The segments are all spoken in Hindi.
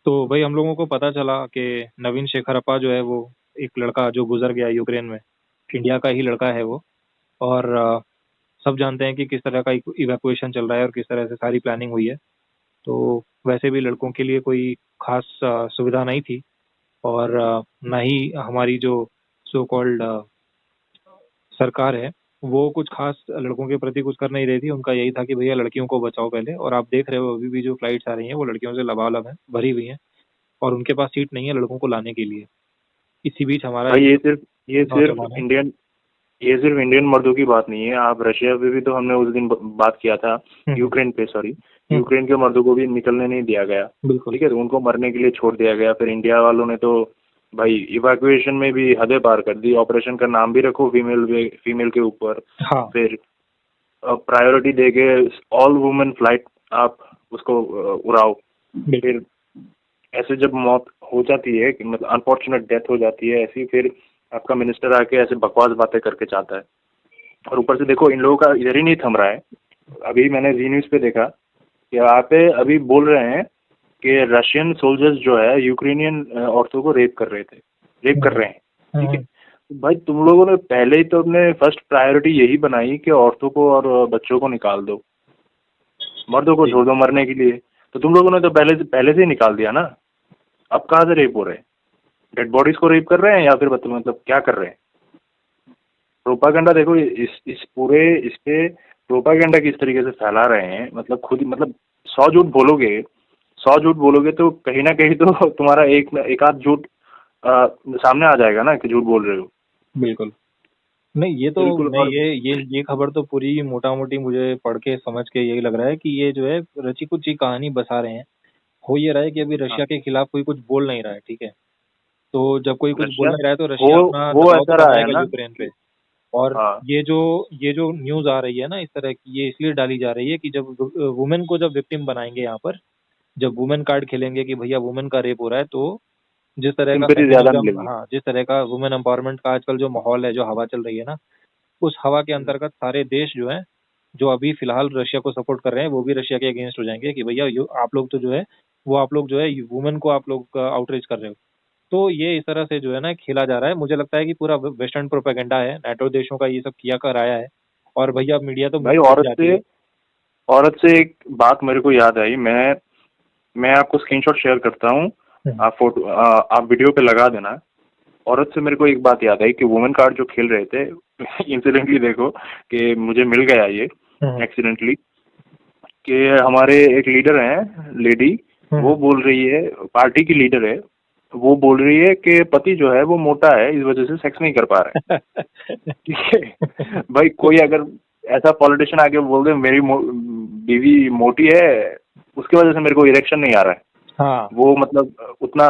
तो भाई हम लोगों को पता चला कि नवीन शेखरप्पा जो है वो एक लड़का जो गुजर गया यूक्रेन में, इंडिया का ही लड़का है वो। और सब जानते हैं कि किस तरह का इवैक्यूएशन चल रहा है और किस तरह से सारी प्लानिंग हुई है। तो वैसे भी लड़कों के लिए कोई खास सुविधा नहीं थी। और ना ही हमारी जो सो कॉल्ड सरकार है वो कुछ खास लड़कों के प्रति कुछ कर नहीं रही थी। उनका यही था कि भैया लड़कियों को बचाओ पहले। और आप देख रहे हो अभी भी जो फ्लाइट्स आ रही हैं वो लड़कियों से लबालब हैं, भरी हुई हैं। और उनके पास सीट नहीं है लड़कों को लाने के लिए। इसी बीच हमारा भाई एक ये सिर्फ नौजवान है। इंडियन ये सिर्फ इंडियन मर्दों की बात नहीं है। आप रशिया पे भी तो हमने उस दिन बात किया था। हम्म। यूक्रेन पे, सॉरी। हम्म। यूक्रेन के मर्दों को भी निकलने नहीं दिया गया। बिल्कुल। ठीक है, तो उनको मरने के लिए छोड़ दिया गया। फिर इंडिया वालों ने तो भाई इवैक्यूएशन में भी हदें पार कर दी। ऑपरेशन का नाम भी रखो फीमेल के ऊपर। हाँ। फिर प्रायोरिटी देके ऑल वुमेन फ्लाइट आप उसको उड़ाओ। बिल्कुल। फिर ऐसे जब मौत हो जाती है कि मतलब अनफॉर्चुनेट डेथ हो जाती है ऐसी, फिर आपका मिनिस्टर आके ऐसे बकवास बातें करके जाता है। और ऊपर से देखो इन लोगों का इधर ही नहीं थम रहा है। अभी मैंने जी न्यूज पे देखा कि वहाँ पे अभी बोल रहे हैं कि रशियन सोल्जर्स जो है यूक्रेनियन औरतों को रेप कर रहे हैं। ठीक है, हम्म। तो भाई तुम लोगों ने पहले ही तो अपने फर्स्ट प्रायोरिटी यही बनाई कि औरतों को और बच्चों को निकाल दो, मर्दों को जी। छोड़ दो मरने के लिए। तो तुम लोगों ने तो पहले से ही निकाल दिया ना। अब कहाँ से रेप हो रहे हैं? डेड बॉडीज को रेप कर रहे हैं या फिर मतलब क्या कर रहे हैं? प्रोपागेंडा देखो, इस पे प्रोपागेंडा किस तरीके से फैला रहे हैं। मतलब खुद ही मतलब 100 झूठ बोलोगे तो कहीं ना कहीं तो तुम्हारा एक आध झूठ सामने आ जाएगा ना कि झूठ बोल रहे हो। बिल्कुल। नहीं ये तो बिल्कुल। मैं और ये खबर तो पूरी मोटा मोटी मुझे पढ़ के समझ के यही लग रहा है कि ये जो है रची कुची कहानी बसा रहे हैं। हो ये रहा है कि अभी हाँ, रशिया के खिलाफ कोई कुछ बोल नहीं रहा है, ठीक है। तो जब कोई कुछ बोल रशिया नहीं रहा है तो हो रशिया अपना हो दबाव तो ऐसा रहा है बनाएगा ना यूक्रेन पे। कि और हाँ, ये जो न्यूज आ रही है ना इस तरह की, ये इसलिए डाली जा रही है कि जब वुमेन को जब विक्टिम बनाएंगे यहाँ पर, जब वुमेन कार्ड खेलेंगे कि भैया वुमेन का रेप हो रहा है, तो जिस तरह का सिंपैथी ज्यादा फेमिनिज्म, मिलेगी। हाँ जिस तरह का वुमेन एम्पावरमेंट का आजकल जो माहौल है, जो हवा चल रही है ना, उस हवा के अंतर्गत सारे देश जो है, जो अभी फिलहाल रशिया को सपोर्ट कर रहे हैं, वो भी रशिया के अगेंस्ट हो जाएंगे कि भैया आप लोग तो जो है वो आप लोग जो है वुमेन को आप लोग आउटरीच कर रहे हो। तो ये इस तरह से जो है ना खेला जा रहा है। मुझे लगता है कि पूरा वेस्टर्न प्रोपेगेंडा है, नाटो देशों का ये सब किया कराया है। और भैया मीडिया तो मुंह भाई पे लग जाती है। औरत से एक बात मेरे को याद आई। मैं आपको स्क्रीनशॉट शेयर करता हूँ। हम्म। आप वीडियो पे लगा देना। औरत से मेरे को एक बात याद आई कि वुमेन कार्ड जो खेल रहे थे इंसिडेंटली देखो कि मुझे मिल गया ये हम्म। एक्सीडेंटली, कि हमारे एक लीडर हैं, लेडी, वो हम्म। बोल रही है, पार्टी की लीडर है, वो बोल रही है कि पति जो है वो मोटा है, इस वजह से सेक्स नहीं कर पा रहा है। ठीक है भाई, कोई अगर ऐसा पॉलिटिशियन आके बोल दे मेरी बीवी मोटी है, उसकी वजह से मेरे को इरेक्शन नहीं आ रहा है, हाँ। वो मतलब उतना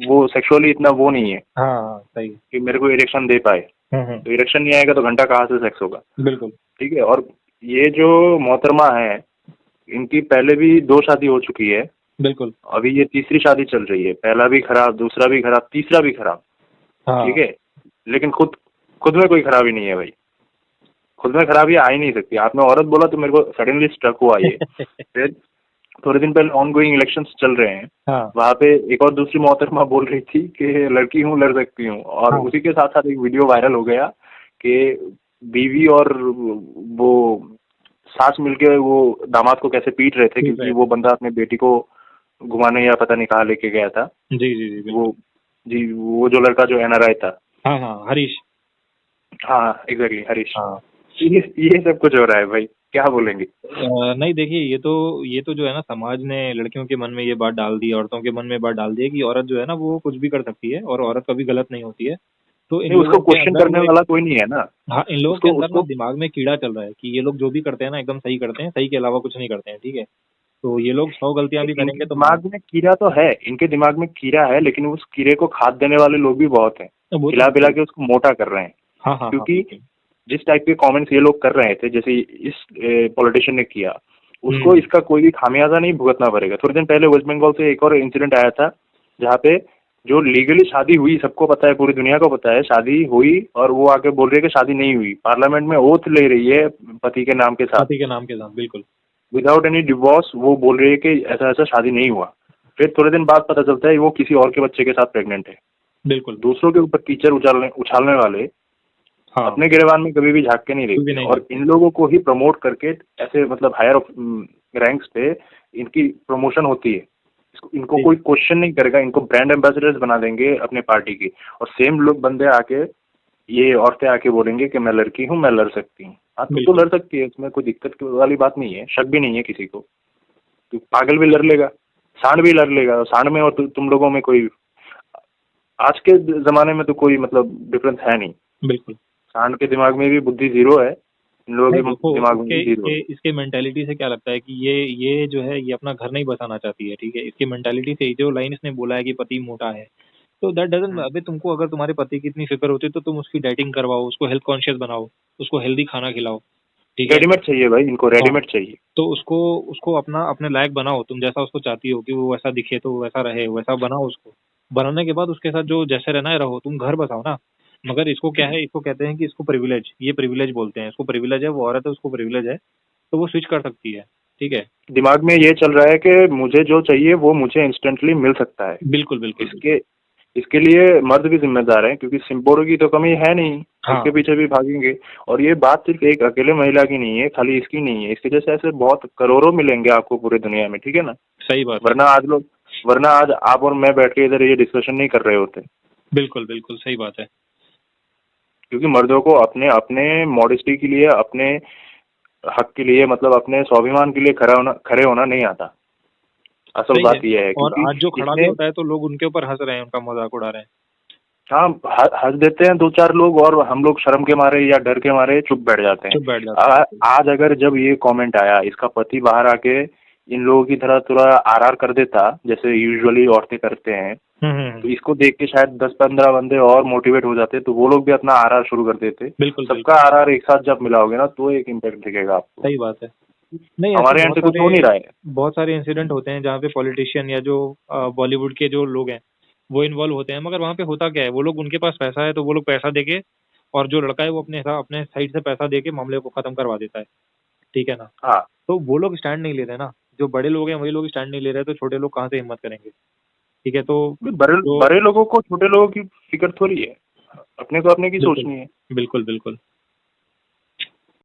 वो सेक्सुअली इतना वो नहीं है हाँ सही है। कि मेरे को इरेक्शन दे पाए। तो इरेक्शन नहीं आएगा तो घंटा कहाँ से सेक्स होगा? बिल्कुल। ठीक है। और ये जो मोहतरमा है, इनकी पहले भी 2 शादी हो चुकी है। बिल्कुल। अभी ये तीसरी शादी चल रही है। पहला भी खराब, दूसरा भी खराब, तीसरा भी खराब। ठीक हाँ। है, लेकिन खुद में कोई खराबी नहीं है भाई। खुद में खराबी आ ही नहीं सकती। आपने औरत बोला तो मेरे को सडनली स्ट्रक हुआ ये। फिर थोड़े दिन पहले ऑनगोइंग इलेक्शंस चल रहे हैं, हाँ। वहाँ पे एक और दूसरी मोहतरमा बोल रही थी कि लड़की हूँ, लड़ सकती हूँ। और हाँ। उसी के साथ साथ एक वीडियो वायरल हो गया कि बीवी और वो सास मिलके वो दामाद को कैसे पीट रहे थे, ठीक क्योंकि है। वो बंदा अपने बेटी को घुमाने या पता नहीं कहाँ लेके गया था। जी जी जी वो बिल्कुल। जी, वो जो लड़का जो एनआरआई था। हाँ हाँ हरीश। हाँ एग्जैक्टली, हरीश। हाँ। ये सब कुछ हो रहा है भाई, क्या बोलेंगे? नहीं देखिए, ये तो जो है ना समाज ने लड़कियों के मन में ये बात डाल दी, औरतों के मन में बात डाल दी है कि औरत जो है ना वो कुछ भी कर सकती है और औरत कभी गलत नहीं होती है। तो इन नहीं, उसको लोगों के क्वेश्चन अंदर करने वो एक, वाला कोई नहीं है ना। हाँ इन लोगों के उसको अंदर ना उसको दिमाग में कीड़ा चल रहा है कि ये लोग जो भी करते हैं ना एकदम सही करते हैं, सही के अलावा कुछ नहीं करते हैं, ठीक है। तो ये लोग 100 गलतियां भी इनके करेंगे तो दिमाग में कीड़ा तो है, इनके दिमाग में कीड़ा है, लेकिन उस कीड़े को खाद देने वाले लोग भी बहुत हैं। वो तो खिला पिला बिल्कुल। के उसको मोटा कर रहे हैं। हाँ हाँ हाँ क्योंकि बिल्कुल। जिस टाइप के कमेंट्स ये लोग कर रहे थे, जैसे इस पॉलिटिशियन ने किया, उसको हम्म। इसका कोई भी खामियाजा नहीं भुगतना पड़ेगा। थोड़े दिन पहले वेस्ट बंगाल से एक और इंसिडेंट आया था, जहाँ पे जो लीगली शादी हुई, सबको पता है, पूरी दुनिया को पता है, शादी हुई, और वो आके बोल रही है कि शादी नहीं हुई। पार्लियामेंट में ओथ ले रही है पति के नाम के साथ, पति के नाम के साथ बिल्कुल। Without any divorce. वो बोल रही है कि ऐसा ऐसा शादी नहीं हुआ। फिर थोड़े दिन बाद पता चलता है वो किसी और के बच्चे के साथ प्रेग्नेंट है। बिल्कुल। दूसरों के ऊपर कीचड़ उछालने वाले हाँ, अपने गिरेबान में कभी भी झांक के नहीं कुछ भी देखते, नहीं और करते। इन लोगों को ही प्रमोट करके ऐसे मतलब हायर रैंक्स पे इनकी प्रमोशन होती है। इनको जी, कोई क्वेश्चन नहीं करेगा, इनको ब्रांड एम्बेसडर्स बना देंगे अपने पार्टी की, और सेम लोग बंदे आके, ये औरतें आके बोलेंगे कि मैं लड़की हूँ, मैं लड़ सकती हूँ। हाँ, तू तो बिल्कुल। लड़ सकती है, इसमें कोई दिक्कत वाली बात नहीं है, शक भी नहीं है किसी को। तो पागल भी लड़ लेगा, सांड भी लड़ लेगा, सांड में और तुम लोगों में कोई, आज के जमाने में तो कोई मतलब डिफरेंस है नहीं। बिल्कुल। सांड के दिमाग में भी बुद्धि जीरो है, इन लोगों नहीं के देखो, दिमाग में इसके भी जीरो इसके है। इसके मेंटालिटी से क्या लगता है कि ये जो है ये अपना घर नहीं बसाना चाहती है, ठीक है। इसकी मेंटालिटी से जो लाइन इसने बोला है कि पति मोटा है, तो दैट डजंट, हम्म। अबे तुमको अगर तुम्हारे पति की इतनी फिक्र होती है तो तुम उसकी डाइटिंग करवाओ, उसको हेल्थ कॉन्शियस बनाओ, उसको हेल्दी खाना खिलाओ, ठीक है। रेडीमेड चाहिए भाई, इनको हाँ, रेडीमेड चाहिए। तो उसको उसको अपना अपने लायक बनाओ, तुम जैसा उसको चाहती हो कि वो वैसा दिखे तो वैसा रहे, वैसा बनाओ उसको। बनाने के बाद उसके साथ जो जैसे रहना है रहो, तुम घर बसाओ ना। मगर इसको क्या है, इसको कहते हैं कि इसको प्रिविलेज, ये प्रिविलेज बोलते हैं इसको, प्रिविलेज है, वो औरत है उसको प्रिविलेज है, तो वो स्विच कर सकती है, ठीक है। दिमाग में ये चल रहा है कि मुझे जो चाहिए वो मुझे इंस्टेंटली मिल सकता है। बिल्कुल, बिल्कुल, बिल्कुल। इसके इसके लिए मर्द भी जिम्मेदार हैं, क्योंकि सिम्बोरों की तो कमी है नहीं, इसके हाँ, पीछे भी भागेंगे। और ये बात सिर्फ एक अकेले महिला की नहीं है, खाली इसकी नहीं है, इसके जैसे ऐसे बहुत करोड़ों मिलेंगे आपको पूरे दुनिया में, ठीक है ना। सही बात है। वरना आज आप और मैं बैठ के इधर ये डिस्कशन नहीं कर रहे होते। बिल्कुल, बिल्कुल सही बात है। क्योंकि मर्दों को अपने अपने मॉडेस्टी के लिए, अपने हक के लिए, मतलब अपने स्वाभिमान के लिए खड़े होना नहीं आता। असल सही है। बात यह है, और क्योंकि आज जो खड़ा भी इसने, होता है तो लोग उनके ऊपर हंस रहे हैं, उनका मजाक उड़ा रहे हैं। हाँ, हंस देते हैं दो चार लोग, और हम लोग शर्म के मारे या डर के मारे चुप बैठ जाते हैं। चुप बैठ जाते हैं, बिल्कुल। आज अगर जब ये कमेंट आया, इसका पति बाहर आके इन लोगों की तरह थोड़ा आरआर कर देता, जैसे यूजुअली औरतें करते हैं, तो इसको देख के शायद 10-15 बंदे और मोटिवेट हो जाते, तो वो लोग भी अपना आरआर शुरू कर देते। बिल्कुल, सबका बिल्कुल आरआर एक साथ जब मिलाओगे ना, तो एक इम्पैक्ट दिखेगा आपको। सही बात है। नहीं, ऐसे हमारे एंड से कुछ हो नहीं रहा है। बहुत सारे इंसिडेंट होते हैं जहाँ पे पॉलिटिशियन या जो बॉलीवुड के जो लोग हैं वो इन्वॉल्व होते हैं, मगर वहाँ पे होता क्या है, वो लोग, उनके पास पैसा है तो वो लोग पैसा देके, और जो लड़का है वो अपने साइड से पैसा देके मामले को खत्म करवा देता है, ठीक है ना। हाँ, तो वो लोग स्टैंड नहीं ले रहे ना, जो बड़े लोग हैं वही लोग स्टैंड नहीं ले रहे, तो छोटे लोग कहाँ से हिम्मत करेंगे, ठीक है। तो बड़े जो बड़े लोगों को छोटे लोगों की फिक्र थोड़ी है, अपने को अपने की बिल्कुल, सोचनी है। बिल्कुल, बिल्कुल।